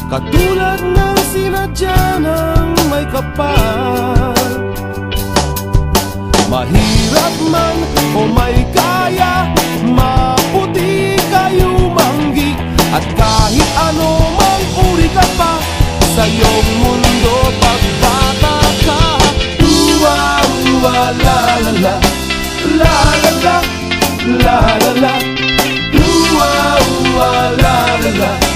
katulad ng sinadya ng may kapal. Mahirap man o may kaya, maputi kayo manggi, at kahit ano mang uri ka pa, sa iyong mundo pagtataka. La la la, la la la, la la la, la la la.